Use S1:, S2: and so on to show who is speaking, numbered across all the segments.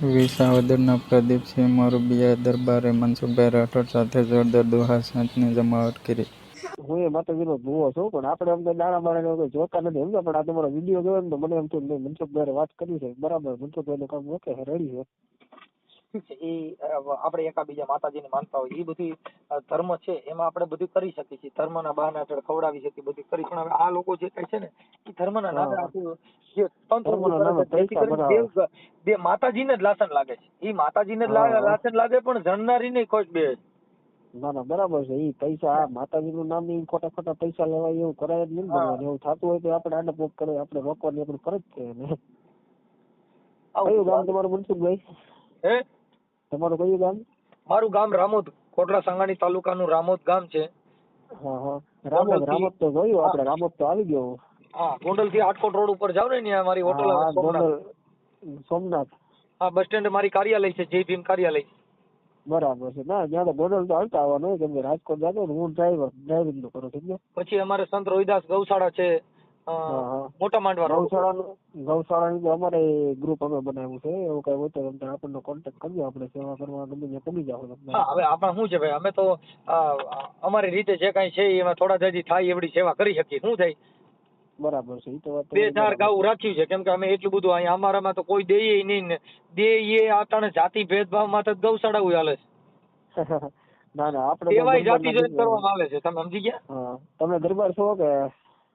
S1: વિસાવદરના પ્રદીપસિંહ મોરબીયા દરબારે મનસુખભાઈ રાઠોડ સાથે જોરદાર દોહા સાંચની જમાવટ કરી.
S2: હું એ માતાજીનો ભૂવો છું, પણ આપણે એમ તો દાણા બાણા જોતા નથી સમજો. પણ આ તમારો વિડીયો જોયો ને તો મને એમ થયું મનસુખભાઈ વાત કરી છે બરાબર. મનસુખભાઈનું કામ ઓકે રેડી છે.
S3: એ આપણે એકાબીજા માતાજીને માનતા હોય એ બધી ધર્મ છે એમાં આપણે બધું કરી શકીએ છીએ. ધર્મના બહાના હેઠળ ખવડાવી શકીએ બધું કરી. પણ હવે આ લોકો જે કઈ છે ને એ ધર્મના નામે આખું જે તંત્ર બે માતાજીને જ લાસન લાગે છે. એ માતાજીને જ લાસન લાગે પણ જણનારીને ખોટ બે.
S2: ના ના બરાબર છે. એ પૈસા માતાજીનું નામ એ ખોટા ખોટા પૈસા લેવાય એવું કરાય જ નહીં. એવું થતું હોય તો આપણે આને પોક કરે, આપણે રોકવાની આપણે ફરજ છે. કયું ગામ તમારું મનસુખભાઈ?
S3: હે
S2: તમારું કયું ગામ?
S3: મારું ગામ રામોદ, કોટડા સાંગાણી તાલુકાનું રામોદ ગામ છે.
S2: હા હા રામોદ તો જોયું આપણે. રામોદ તો આવી ગયો.
S3: હા, ગોંડલ થી આટકોટ રોડ ઉપર જાવ ને ત્યાં મારી હોટલ આવે
S2: સોમનાથ.
S3: હા, બસ સ્ટેન્ડ મારી કાર્યાલય છે, જય ભીમ કાર્યાલય.
S2: બરાબર છે. ના ત્યાં તો ગોંડલ તો હાલતા આવવાનું કેમ કે રાજકોટ જતો હું ડ્રાઇવિંગ નું કરું છું.
S3: પછી અમારે સંત રોહિદાસ ગૌશાળા છે, મોટા માંડવા રોડ.
S2: ગૌશાળાનું તો અમારે ગ્રુપ અમે બનાવ્યું છે. એવું કઈ હોય તો તમને આપણને કોન્ટેક્ટ કરજો. આપણે સેવા કરવા ગમે કમી જાવ.
S3: હા, હવે આપણે શું છે ભાઈ, અમે તો અમારી રીતે જે કઈ છે એમાં થોડા જજી થાય એવડી સેવા કરી શકીએ. શું થાય
S2: બરાબર છે. તો વાત
S3: 2-4 ગાઉ રાખ્યું છે કેમ કે અમે એટલું બધું અહીંયા અમારામાં તો કોઈ દે નહીં ને દે એ આટાણે જાતિ ભેદભાવ માં તો ગૌશાળા હાલે છે.
S2: ના ના આપણે
S3: સેવાય જાતિ જોઈને કરવામાં આવે છે. તમે સમજી ગયા?
S2: તમે દરબાર છો કે?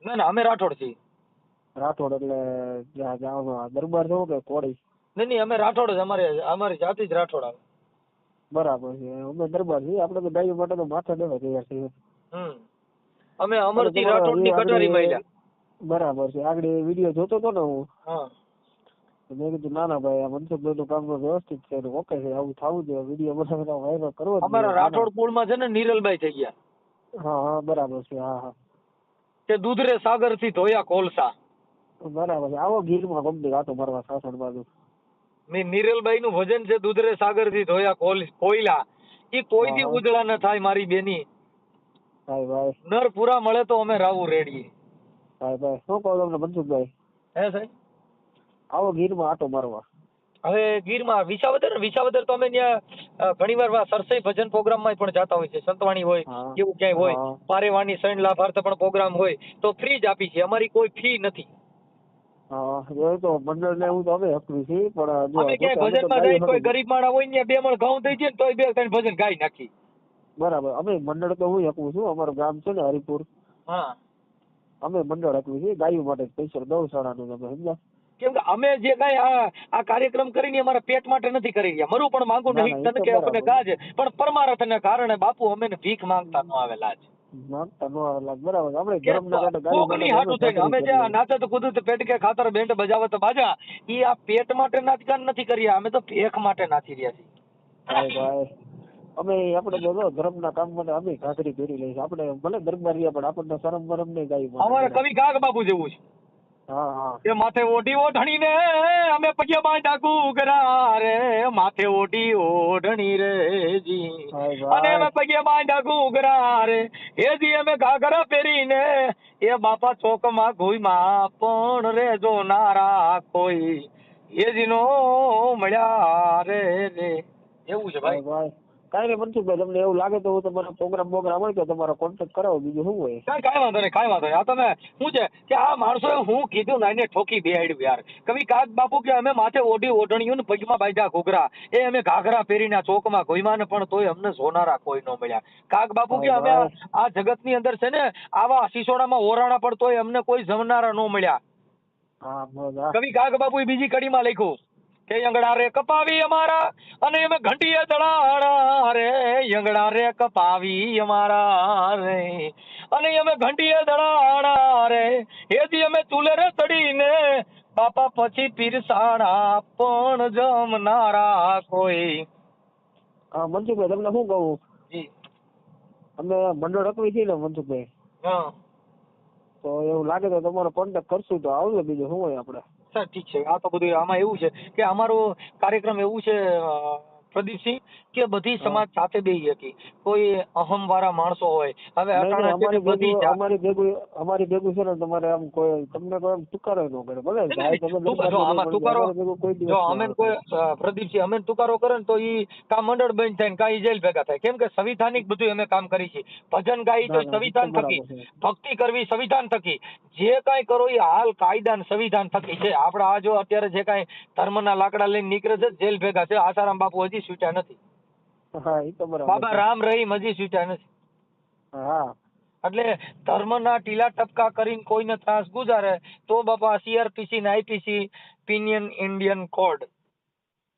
S3: ના ના અમે રાઠોડ છીએ.
S2: રાઠોડ એટલે દરબાર છો કે કોળી?
S3: નહીં અમે રાઠોડ જ. અમારી જાતિ જ રાઠોડ આવે.
S2: બરાબર છે. અમે દરબાર છીએ. આપણે તો ગાયો માટે તો માથા દેવા તૈયાર છીએ.
S3: અમે અમરજી રાઠોડ ની કટારી માર્યા.
S2: બરાબર છે. આગળ વિડીયો જોતો હતો ને હું. મેં કીધું ના ના ભાઈ આ મનસુખભાઈ નું કામ વ્યવસ્થિત છે, ઓકે છે, આવું થવું જોઈએ. વિડીયો બનાવીને વાયરલ કરવો.
S3: અમારા રાઠોડ કુળમાં છે ને નીરલબાઈ થઈ ગયા.
S2: હા હા બરાબર છે. હા હા
S3: તે દૂધરે સાગર થી ધોયા કોલસા.
S2: બરાબર છે. આવો ગીરમાં કંપની વાતો મારવા સાસણ બાજુ.
S3: મેં નીરલબાઈ નું ભજન છે દૂધરે સાગર થી ધોયા કોયલા. ઈ કોઈ દી ઉજળા ન થાય મારી બેની.
S2: ભાઈ ભાઈ
S3: નર પૂરા મળે તો અમે રાવું રેડીએ.
S2: ભાઈ ભાઈ શું કહો તમને મનસુખભાઈ?
S3: હે સાહેબ
S2: આવો ગીરમાં આટો મારવા.
S3: હવે ગીરમાં વિસાવદર તો અમે ત્યાં ઘણી વાર સરસઈ ભજન પ્રોગ્રામ માં પણ જતા હોય છે. સંતવાણી હોય એવું ક્યાંય હોય, પારેવાણી સૈન લાભાર્થ પણ પ્રોગ્રામ હોય તો ફ્રી જ આપી છે. અમારી કોઈ ફી નથી.
S2: એ તો મંડળ ને એવું તો અમે હકવી છીએ, પણ
S3: અમે ક્યાંય ભજનમાં જાય કોઈ ગરીબ માણસ હોય ને 2 મણ ઘઉં થઈ જાય ને તોય 2-3 ભજન ગાઈ નાખી.
S2: બરાબર. અમે મંડળ તો હું હકવું છું. અમારું ગામ છે ને હરિપુર.
S3: હા,
S2: અમે મંડળ હકવી છીએ ગાયો માટે સ્પેશિયલ ગૌશાળાનું. તમે સમજ્યા? કેમ
S3: કે અમે જે કઈ આ કાર્યક્રમ કરીને અમારા પેટ માટે નથી કરી રહ્યા. મરું પણ માંગુ નહીં તને કે આપણે ગાજ, પણ પરમાર્થ ને કારણે બાપુ અમે ભીખ માંગતા ન આવેલા છે.
S2: બરાબર. આપણે ધર્મ
S3: અમે જે નાચત કુદરત પેટ કે ખાતર બેન્ડ બજાવત બાજા ઈ આ પેટ માટે નાચગાન નથી કર્યા. અમે તો ભેખ માટે નાચી રહ્યા છીએ.
S2: ભાઈ અમે આપણે તો ધર્મના કામ માટે અમે ઘાઘરી પહેરી લઈએ છીએ. આપણે ભલે દરબારીયા પણ આપણને શરમ બરમ નહીં ગાયું. અમારે
S3: કવિ કાગ બાપુ જેવું છે.
S2: હા હા
S3: એ માથે ઓઢી ઓઢણી ને અમે પગે બાંધા ઘૂઘરા રે. માથે ઓઢી ઓઢણી રે જી અને અમે પગે બાંધા ઘૂઘરા રે. એ જી અમે ઘાઘરા પહેરીને એ બાપા ચોકમાં ઘોઈમાં પણ રે જો નારા કોઈ એ જી નો મળ્યા રે રે. એવું છે ભાઈ.
S2: કઈ નહીં મનસુખભાઈ, તમને એવું લાગે તો હું તમારો પ્રોગ્રામ હોય તો તમારો કોન્ટેક્ટ કરાવો. બીજું શું હોય?
S3: કાંઈ વાંધો નહીં. આ તમે શું છે કે આ માણસોએ હું કીધું ને એને ઠોકી બેહાડ્યું યાર. કવિ કાગ બાપુ કે અમે માથે ઓઢી ઓઢણ્યું ને પગમાં બાંધ્યા ઘૂઘરા. એ અમે ઘાઘરા પહેરીને ચોકમાં ઘોઈમાં ને પણ તોય અમને સોનારા કોઈ ન મળ્યા. કાગ બાપુ કે અમે આ જગત ની અંદર છે ને આવા સિસોડામાં ઓરાણા પણ તોય અમને કોઈ જમનારા ન મળ્યા. કવિ કાગ બાપુ બીજી કડીમાં લખ્યું કે યંગડા રે કપાવી અમારા અને અમે ઘંટીએ દડાણા રે. યંગડા રે કપાવી અમારા રે અને અમે ઘંટીએ દડાણા રે. એથી અમે ચૂલે રે ચડીને બાપા પછી પીરસાણા પણ જમનારા કોઈ. મનસુખભાઈ તમને શું કહું, અમે મંડળ હકવી છીએ ને મનસુખભાઈ, તો એવું લાગે તો તમારો કોન્ટેક્ટ કરશું તો આવજો. બીજું શું હોય આપણે? સર ઠીક છે. આ તો બધું આમાં એવું છે કે અમારો કાર્યક્રમ એવું છે પ્રદીપસિંહ કે બધી સમાજ સાથે બેસી શકી. કોઈ અહમ વાળા માણસો હોય, હવે
S2: નહીં,
S3: અટાણે છે ને બધી જાત-
S2: અમારી ભેગું છે ને તમારે આમ કોઈ તમને કોઈ આમ તુકારો ન કરે ભલે જાય તમે દરબાર
S3: જો
S2: માં
S3: આમાં
S2: નહીં, પણ
S3: તુકારો,
S2: અમારે ભેગું કોઈ દિવસ
S3: જો
S2: નહીં
S3: અમે
S2: આવતા.
S3: કોઈ પ્રદીપજી અમે તુકારો કરે ને તો ઈ કા મંડળ બંધ થાય ને કા ઈ જેલ ભેગા થાય. કેમ કે સંવિધાનિક બધું અમે કામ કરી છે. ભજન ગાઈ તો
S2: ના, ના,
S3: સંવિધાન
S2: બરાબર
S3: થકી,
S2: છે.
S3: ભક્તિ કરવી સંવિધાન થકી, જે કાંઈ કરો એ હાલ કાયદા ને સંવિધાન થકી છે. આપણે આ જો અત્યારે જે કાંઈ ધર્મના લાકડા લઈને નીકળે છે જેલ ભેગા છે. આસારામ બાપુ હજી છૂટ્યા નથી,
S2: હા એ તો બરાબર
S3: બાબા
S2: છે.
S3: રામ રહીમ હજી છૂટ્યા નથી.
S2: હા
S3: એટલે ધર્મના ટીલા ટપકા કરીને કોઈને ત્રાસ ગુજારે તો બાપા CRPC ને IPC પિનિયન ઇન્ડિયન કોડ.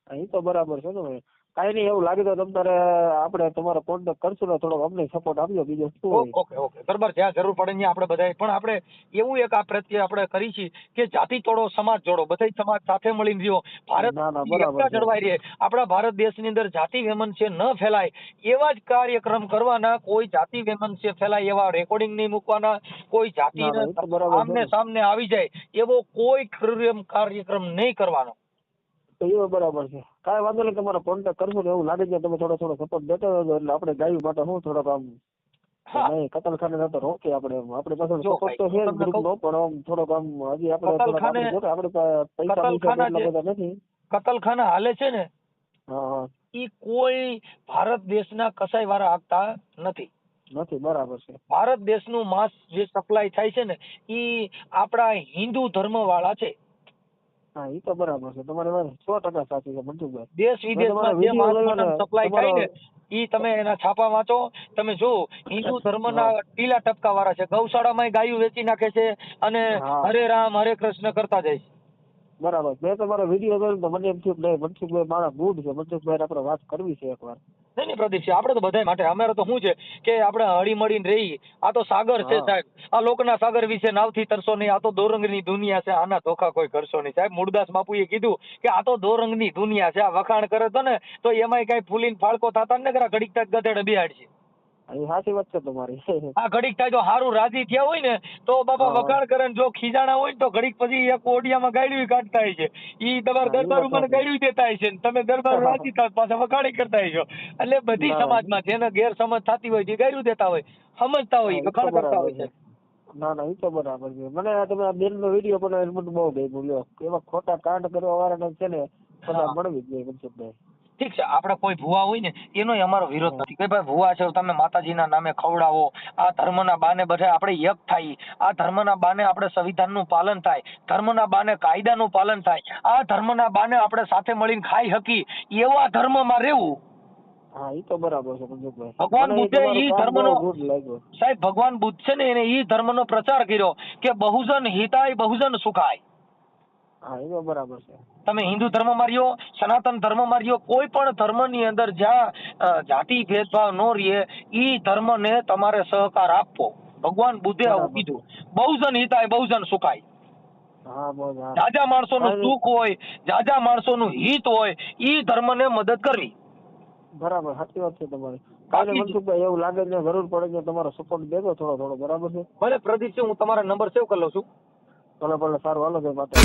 S2: એ તો બરાબર છે ને ભાઈ. કાંઈ નહીં, એવું લાગે તો તમારે આપણે તમારો કોન્ટેક્ટ કરશું ને થોડોક અમને સપોર્ટ આપજો, બીજો શું હોય.
S3: ઓકે બરાબર, જ્યાં જરૂર પડે ત્યાં આપણે બધાય, પણ આપણે એવું એક આ પ્રત્યે આપણે કરી છીએ કે જાતિ તોડો સમાજ જોડો, બધાય સમાજ સાથે મળીને રહ્યો, ભારત
S2: ના, ના, બરાબર
S3: એકતા
S2: છે.
S3: જળવાઈ રહે, આપણા ભારત દેશની અંદર જાતિ વેમનસ્ય ન ફેલાય એવા જ કાર્યક્રમ કરવાના. કોઈ જાતિ વેમનસ્ય ફેલાય એવા રેકોર્ડિંગ નહીં મૂકવાના, કોઈ જાતિ
S2: ના, ના, એ તો બરાબર છે
S3: આમને
S2: ને.
S3: સામને આવી જાય એવો કોઈ કાર્યક્રમ નહીં કરવાનો.
S2: તો એ બરાબર છે. કાંઈ વાંધો નહીં, તમારો કોન્ટેક્ટ કરશું ને એવું લાગે છે તમે થોડો સપોર્ટ દેતો હોય એટલે આપણે ગાયું માટે હું થોડોક આમ
S3: હા.
S2: નહીં કતલખાને તો રોકીએ આપણે આપણે પાસે
S3: જો
S2: સપોર્ટ તો છે
S3: ભાઈ, તમને
S2: ગ્રુપનો, પણ આમ થોડોક આમ હજી આપણે થોડોક
S3: કતલખાને-
S2: આપણે જોકે આપણે પૈસા
S3: કતલખાના
S2: એટલા
S3: જે-
S2: બધા નથી.
S3: કતલખાના હાલે છે ને
S2: હા હા
S3: ઈ કોઈ ભારત દેશના કસાઈ વાળા આપતા નથી.
S2: નથી, બરાબર છે.
S3: ભારત દેશનું માંસ જે સપ્લાય થાય છે ને ઈ આપણા હિન્દુ ધર્મ વાળા છે.
S2: હા એ તો બરાબર છે, તમારી વાત 100% સાચી છે મનસુખભાઈ.
S3: દેશ વિદેશમાં જે
S2: વિડીયો
S3: માંસ
S2: જોયો ને,
S3: મટન સપ્લાય થાય ને
S2: તમારો-
S3: ઈ તમે એના છાપા વાંચો, તમે જો હિન્દુ ધર્મના ટીલા ટપકા વાળા છે, ગૌશાળામાં ગાયું વેચી નાખે છે અને
S2: હા.
S3: હરે રામ હરે કૃષ્ણ કરતા જાય છે.
S2: બરાબર. મેં તમારો વિડીયો જોયો ને તો મને એમ થયું કે નહીં મનસુખભાઈ મારા ગુડ છે, મનસુખભાઈ આપણે વાત કરવી છે એકવાર.
S3: નહીં પ્રદીપજી, આપણે તો બધા માટે, અમારે તો શું છે કે આપણે હળી મળીને રહી. આ તો સાગર છે
S2: હા.
S3: સાહેબ, આ લોકના સાગર વિશે નાવથી તરસો નહીં, આ તો દોરંગની દુનિયા છે, આના ધોખા કોઈ કરશો નહીં. સાહેબ મૂળદાસ બાપુએ કીધું કે આ તો દોરંગની દુનિયા છે, આ વખાણ કરે તો ને તો એમાંય કઈ ફૂલીને ફાળકો થતા ને કરા ઘડીક તક ગધેડે બિહાડ છે.
S2: એ સાચી વાત છે તમારી.
S3: આ ઘડીક થાય જો હારું રાજી થયા હોય ને તો બાપા
S2: હા.
S3: વખાણ કરે ને જો ખીજાણા હોય ને તો ઘડીક પછી એક ઓડિયામાં ગાડ્યું કાઢતા હોય છે. ઈ તમારા
S2: હા, એ
S3: દરબાર
S2: વાત
S3: મને
S2: સાચી.
S3: ગાડ્યું દેતા હોય છે ને તમે દરબાર રાજી થાવ પાછા વખાણી કરતા હોય છો. એટલે બધી
S2: ના.
S3: સમાજમાં જેને ગેરસમજ થતી હોય જે ગાડ્યું દેતા હોય, સમજતા હોય,
S2: હા, એ તો
S3: વખાણ કરતા
S2: બરાબર
S3: હોય
S2: છે.
S3: છે.
S2: ના ના એ તો બરાબર છે. મને તમે આ બેન નો વિડીયો બનાવ્યો મને બહુ ગમ્યું. લ્યો એવા ખોટા કાંડ કરવા વાળાને છે ને સજા
S3: હા.
S2: મળવી જ જોઈએ મનસુખભાઈ.
S3: ઠીક છે, આપણે કોઈ ભૂવા હોય ને એનોય અમારો વિરોધ નથી કે ભાઈ ભૂવા છે તમે માતાજીના નામે ખવડાવો, આ ધર્મના બાને બધા આપણે એક થાય, આ ધર્મના બાને આપણે સંવિધાનનું પાલન થાય, ધર્મના બાને કાયદાનું પાલન થાય, આ ધર્મના બાને આપણે સાથે મળીને ખાઈ હકી એવા ધર્મમાં રહેવું.
S2: હા એ તો બરાબર છે મનસુખભાઈ.
S3: ભગવાન
S2: મને
S3: બુદ્ધે
S2: તમારું
S3: ઈ
S2: કામ
S3: ધર્મનો-
S2: બહુ good લાગ્યું.
S3: સાહેબ ભગવાન બુદ્ધ છે ને એને ઈ ધર્મનો પ્રચાર કર્યો કે બહુજન હિતાય બહુજન સુખાય.
S2: હા એ તો બરાબર છે.
S3: તમે હિન્દુ ધર્મમાં રહ્યો, સનાતન ધર્મમાં રહ્યો, કોઈ પણ ધર્મની અંદર જ્યાં જાતિ ભેદભાવ ન રહે ઈ ધર્મને તમારે સહકાર આપવો. ભગવાન બુદ્ધે આવું
S2: બરાબર.
S3: કીધું, બહુજન હિતાય બહુજન સુખાય.
S2: હા બહુ હા.
S3: જાજા માણસોનું
S2: કાંઈ
S3: સુખ હોય, જાજા માણસોનું હિત હોય, ઈ ધર્મને મદદ કરવી.
S2: બરાબર સાચી વાત છે તમારી.
S3: બાકી
S2: કાલે મનસુખભાઈ એવું લાગે છે જરૂર પડે છે તમારો સપોર્ટ દેજો થોડો બરાબર છે.
S3: ભલે પ્રદીપ હું તમારા નંબર સેવ કરી લઉં છું.
S2: ભલે સારું હાલો છે માટે.